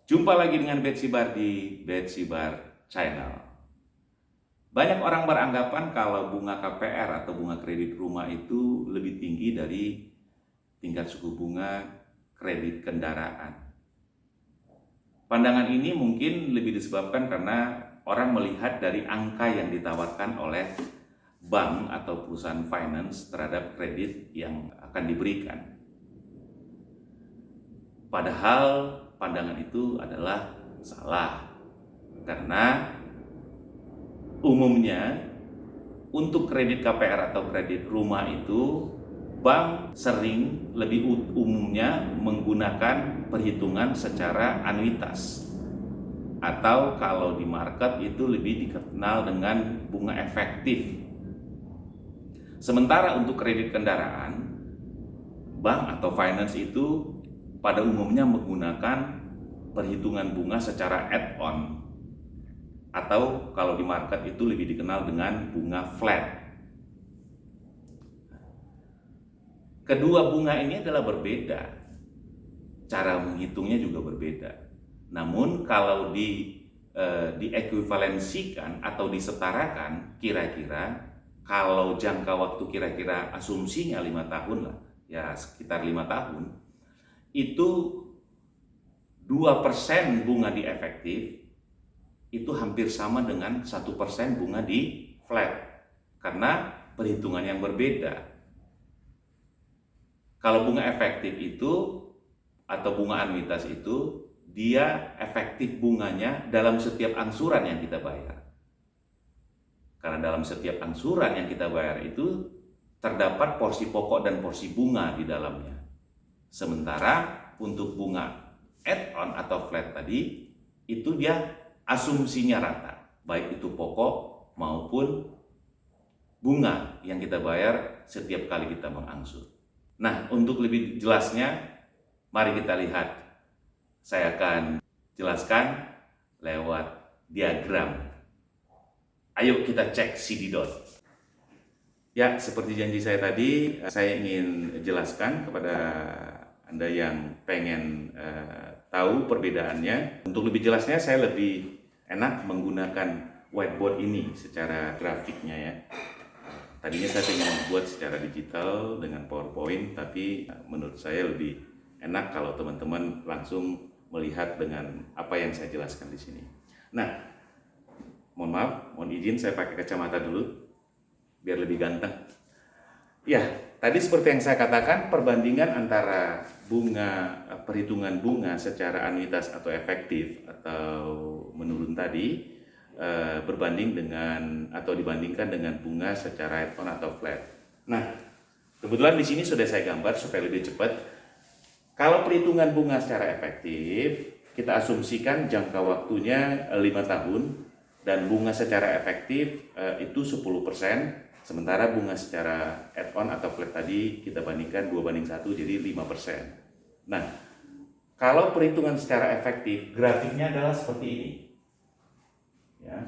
Jumpa lagi dengan Betsibar di Betsibar Channel. Banyak orang beranggapan kalau bunga KPR atau bunga kredit rumah itu lebih tinggi dari tingkat suku bunga kredit kendaraan. Pandangan ini mungkin lebih disebabkan karena orang melihat dari angka yang ditawarkan oleh bank atau perusahaan finance terhadap kredit yang akan diberikan. Padahal pandangan itu adalah salah, karena umumnya untuk kredit KPR atau kredit rumah itu bank sering lebih umumnya menggunakan perhitungan secara anuitas, atau kalau di market itu lebih dikenal dengan bunga efektif. Sementara untuk kredit kendaraan, bank atau finance itu pada umumnya menggunakan perhitungan bunga secara add-on, atau kalau di market itu lebih dikenal dengan bunga flat. Kedua bunga ini adalah berbeda, cara menghitungnya juga berbeda. Namun kalau diekuivalensikan atau disetarakan, kira-kira kalau jangka waktu kira-kira asumsinya 5 tahun lah, ya sekitar 5 tahun, itu 2% bunga di efektif itu hampir sama dengan 1% bunga di flat, karena perhitungan yang berbeda. Kalau bunga efektif itu atau bunga anuitas itu, dia efektif bunganya dalam setiap angsuran yang kita bayar. Karena dalam setiap angsuran yang kita bayar itu terdapat porsi pokok dan porsi bunga di dalamnya. Sementara untuk bunga add-on atau flat tadi, itu dia asumsinya rata, baik itu pokok maupun bunga yang kita bayar setiap kali kita mengangsur. Nah, untuk lebih jelasnya, mari kita lihat. Saya akan jelaskan lewat diagram. Ayo kita cek CD dot. Ya, seperti janji saya tadi, saya ingin jelaskan kepada Anda yang pengen tahu perbedaannya. Untuk lebih jelasnya, saya lebih enak menggunakan whiteboard ini secara grafiknya ya. Tadinya saya ingin membuat secara digital dengan PowerPoint, tapi menurut saya lebih enak kalau teman-teman langsung melihat dengan apa yang saya jelaskan di sini. Nah, mohon izin saya pakai kacamata dulu biar lebih ganteng. Ya, tadi seperti yang saya katakan, perbandingan antara perhitungan bunga secara anuitas atau efektif atau menurun tadi berbanding dengan atau dibandingkan dengan bunga secara add-on atau flat. Nah, kebetulan di sini sudah saya gambar supaya lebih cepat. Kalau perhitungan bunga secara efektif, kita asumsikan jangka waktunya 5 tahun dan bunga secara efektif itu 10%, sementara bunga secara add-on atau flat tadi kita bandingkan 2:1 jadi 5%. Nah, kalau perhitungan secara efektif, grafiknya adalah seperti ini. Ya,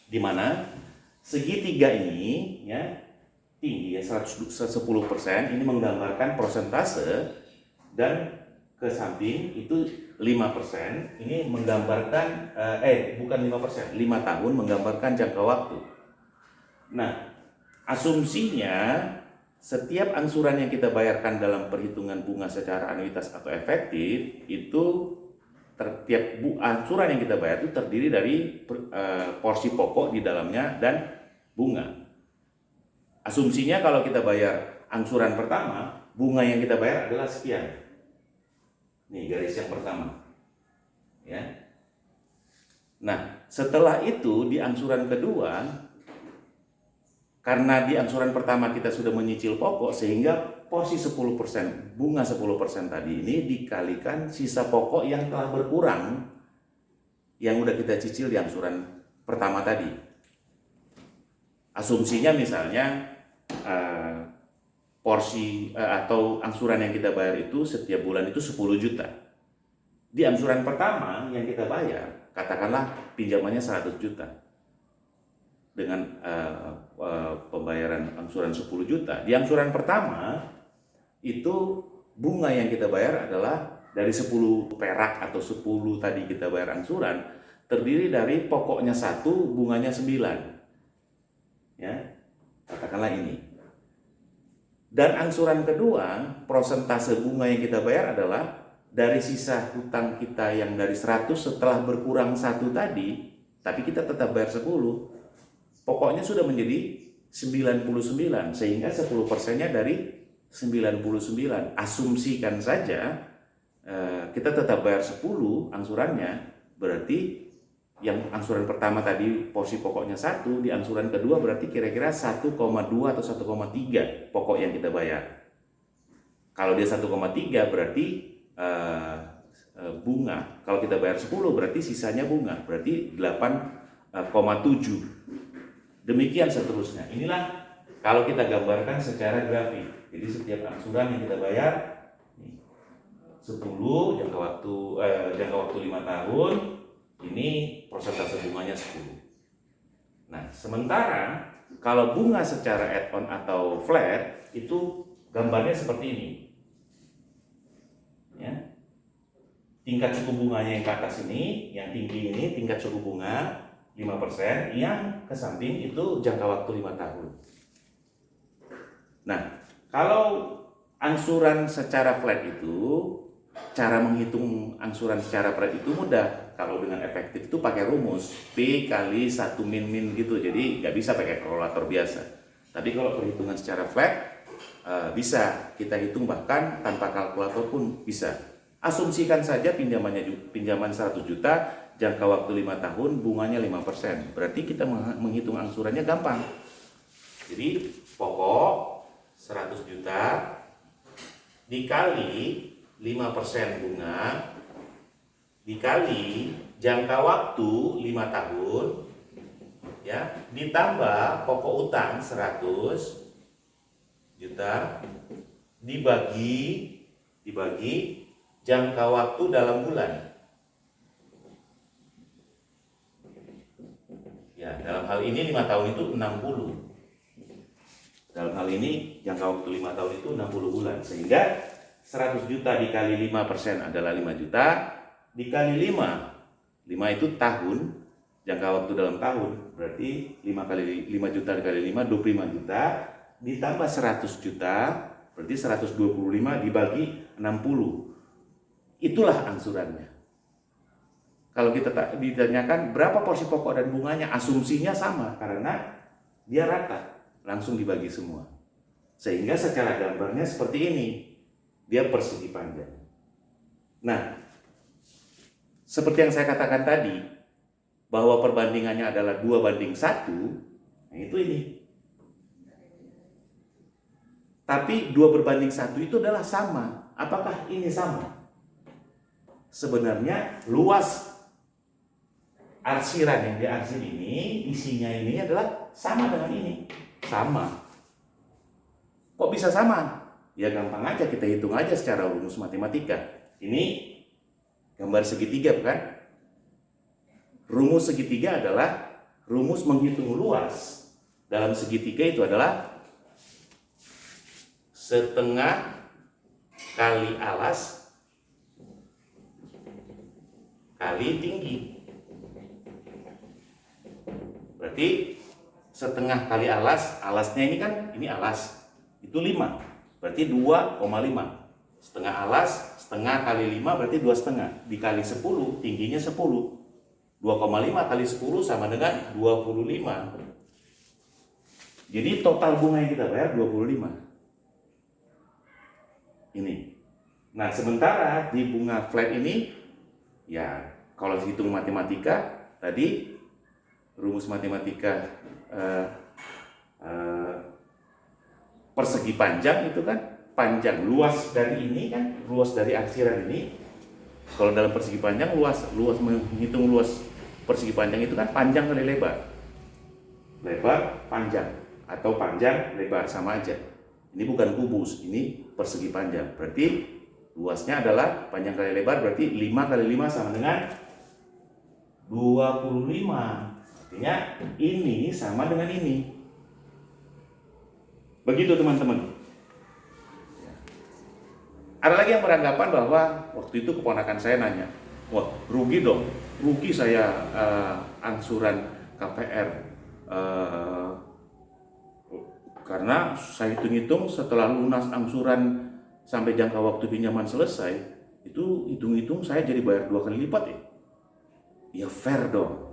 di mana segitiga ini ya tinggi ya 10%, ini menggambarkan persentase, dan ke samping itu 5%, ini menggambarkan bukan 5%, 5 tahun menggambarkan jangka waktu. Nah, asumsinya setiap angsuran yang kita bayarkan dalam perhitungan bunga secara anuitas atau efektif itu tiap angsuran yang kita bayar itu terdiri dari porsi pokok di dalamnya dan bunga. Asumsinya kalau kita bayar angsuran pertama, bunga yang kita bayar adalah sekian. Nih garis yang pertama. Ya. Nah, setelah itu di angsuran kedua, karena di angsuran pertama kita sudah menyicil pokok, sehingga porsi 10%, bunga 10% tadi ini dikalikan sisa pokok yang telah berkurang yang udah kita cicil di angsuran pertama tadi. Asumsinya misalnya porsi atau angsuran yang kita bayar itu setiap bulan itu 10 juta. Di angsuran pertama yang kita bayar, katakanlah pinjamannya 100 juta. Dengan pembayaran angsuran 10 juta. Di angsuran pertama itu bunga yang kita bayar adalah dari 10 perak atau 10 tadi kita bayar angsuran, terdiri dari pokoknya 1, bunganya 9. Ya, katakanlah ini. Dan angsuran kedua, persentase bunga yang kita bayar adalah dari sisa hutang kita yang dari 100 setelah berkurang 1 tadi, tapi kita tetap bayar 10. Pokoknya sudah menjadi 99, sehingga 10%-nya dari 99. Asumsikan saja kita tetap bayar 10 angsurannya, berarti yang angsuran pertama tadi porsi pokoknya 1, di angsuran kedua berarti kira-kira 1,2 atau 1,3 pokok yang kita bayar. Kalau dia 1,3 berarti bunga. Kalau kita bayar 10 berarti sisanya bunga, berarti 8,7. Demikian seterusnya. Inilah kalau kita gambarkan secara grafik. Jadi setiap angsuran yang kita bayar 10 jangka waktu 5 tahun, ini persentase bunganya 10. Nah, sementara kalau bunga secara add-on atau flat itu gambarnya seperti ini. Ya. Tingkat suku bunganya yang ke atas ini, yang tinggi ini tingkat suku bunga 5%, yang ke samping itu jangka waktu 5 tahun. Nah, kalau angsuran secara flat itu, cara menghitung angsuran secara flat itu mudah. Kalau dengan efektif itu pakai rumus P kali 1 min gitu, jadi nggak bisa pakai kalkulator biasa. Tapi kalau perhitungan secara flat, bisa kita hitung bahkan tanpa kalkulator pun bisa. Asumsikan saja pinjaman 100 juta, jangka waktu 5 tahun, bunganya 5%. Berarti kita menghitung angsurannya gampang. Jadi pokok 100 juta dikali 5% bunga dikali jangka waktu 5 tahun, ya, ditambah pokok utang 100 juta dibagi jangka waktu dalam bulan. Ya, dalam hal ini 5 tahun itu 60. Dalam hal ini jangka waktu 5 tahun itu 60 bulan. Sehingga 100 juta dikali 5% adalah 5 juta, dikali 5 itu tahun, jangka waktu dalam tahun, berarti 5 juta dikali 5, 25 juta, ditambah 100 juta, berarti 125 dibagi 60. Itulah angsurannya. Kalau kita ditanyakan berapa porsi pokok dan bunganya, asumsinya sama, karena dia rata, langsung dibagi semua. Sehingga secara gambarnya seperti ini, dia persegi panjang. Nah, seperti yang saya katakan tadi, bahwa perbandingannya adalah 2:1, nah itu ini. Tapi 2:1 itu adalah sama. Apakah ini sama? Sebenarnya luas arsiran yang diarsir ini, isinya ini adalah sama dengan ini. Sama. Kok bisa sama? Ya gampang aja, kita hitung aja secara rumus matematika. Ini gambar segitiga, bukan? Rumus segitiga adalah rumus menghitung luas dalam segitiga itu adalah setengah kali alas kali tinggi. Berarti setengah kali alas, alasnya ini kan, ini alas, itu 5, berarti 2,5. Setengah alas, setengah kali 5 berarti 2,5, dikali 10, tingginya 10. 2,5 kali 10 sama dengan 25. Jadi total bunga yang kita bayar 25. Ini. Nah, sementara di bunga flat ini, ya kalau hitung matematika tadi, rumus matematika persegi panjang itu kan, panjang luas dari ini kan, luas dari arsiran ini. Kalau dalam persegi panjang, luas menghitung luas persegi panjang itu kan panjang kali lebar. Lebar panjang atau panjang lebar sama aja. Ini bukan kubus, ini persegi panjang. Berarti luasnya adalah panjang kali lebar, berarti 5 kali 5 sama dengan 25. Artinya ini sama dengan ini. Begitu teman-teman. Ada lagi yang beranggapan bahwa waktu itu keponakan saya nanya, wah rugi dong, rugi saya angsuran KPR. Karena saya hitung-hitung setelah lunas angsuran sampai jangka waktu pinjaman selesai, itu hitung-hitung saya jadi bayar 2 kali lipat ya. Ya fair dong.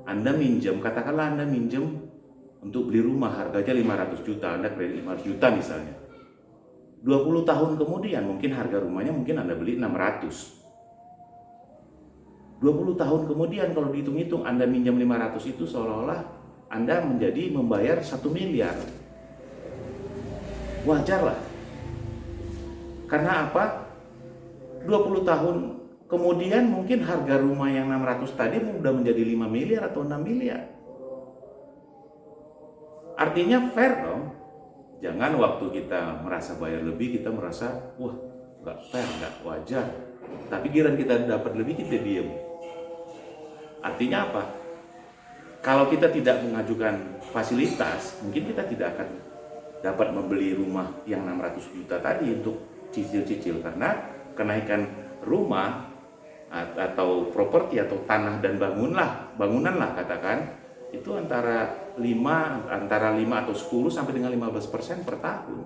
Anda minjem, katakanlah Anda minjem untuk beli rumah harganya 500 juta, Anda kredit 500 juta misalnya. 20 tahun kemudian mungkin harga rumahnya mungkin Anda beli 600. 20 tahun kemudian kalau dihitung-hitung Anda minjam 500 itu seolah-olah Anda menjadi membayar 1 miliar. Wajar lah. Karena apa? 20 tahun kemudian mungkin harga rumah yang 600 tadi sudah menjadi 5 miliar atau 6 miliar. Artinya fair dong. Jangan waktu kita merasa bayar lebih, kita merasa, wah nggak fair, nggak wajar. Tapi giliran kita dapat lebih, kita diem. Artinya apa? Kalau kita tidak mengajukan fasilitas, mungkin kita tidak akan dapat membeli rumah yang 600 juta tadi untuk cicil-cicil. Karena kenaikan rumah atau properti atau tanah dan bangunan lah katakan, itu antara 5 atau 10 sampai dengan 15% per tahun.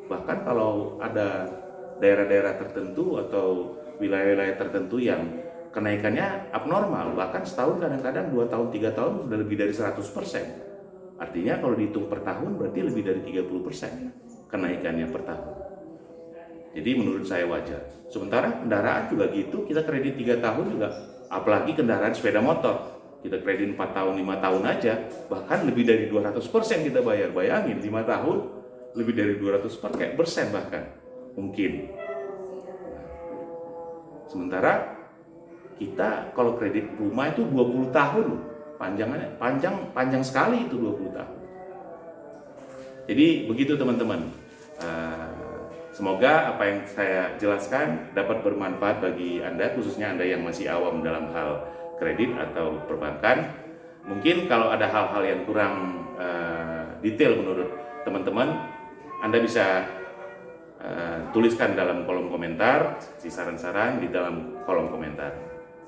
Bahkan kalau ada daerah-daerah tertentu atau wilayah-wilayah tertentu yang kenaikannya abnormal, bahkan setahun kadang-kadang 2 tahun, 3 tahun sudah lebih dari 100%. Artinya kalau dihitung per tahun berarti lebih dari 30% kenaikannya per tahun. Jadi menurut saya wajar. Sementara kendaraan juga gitu, kita kredit 3 tahun juga, apalagi kendaraan sepeda motor. Kita kredit 4 tahun, 5 tahun aja, bahkan lebih dari 200% kita bayar. Bayangin 5 tahun, lebih dari 200% bahkan, mungkin. Sementara kita kalau kredit rumah itu 20 tahun, panjang sekali itu 20 tahun. Jadi begitu teman-teman. Semoga apa yang saya jelaskan dapat bermanfaat bagi Anda, khususnya Anda yang masih awam dalam hal kredit atau perbankan. Mungkin kalau ada hal-hal yang kurang detail menurut teman-teman, Anda bisa tuliskan dalam kolom komentar, saran-saran di dalam kolom komentar.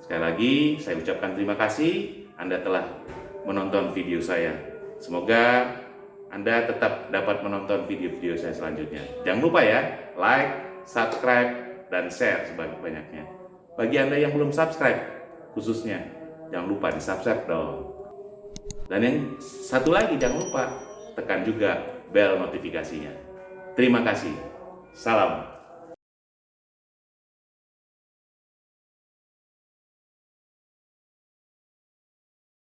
Sekali lagi saya ucapkan terima kasih Anda telah menonton video saya. Semoga Anda tetap dapat menonton video-video saya selanjutnya. Jangan lupa ya, like, subscribe, dan share sebanyak-banyaknya. Bagi Anda yang belum subscribe, khususnya, jangan lupa di-subscribe dong. Dan yang satu lagi, jangan lupa tekan juga bel notifikasinya. Terima kasih. Salam.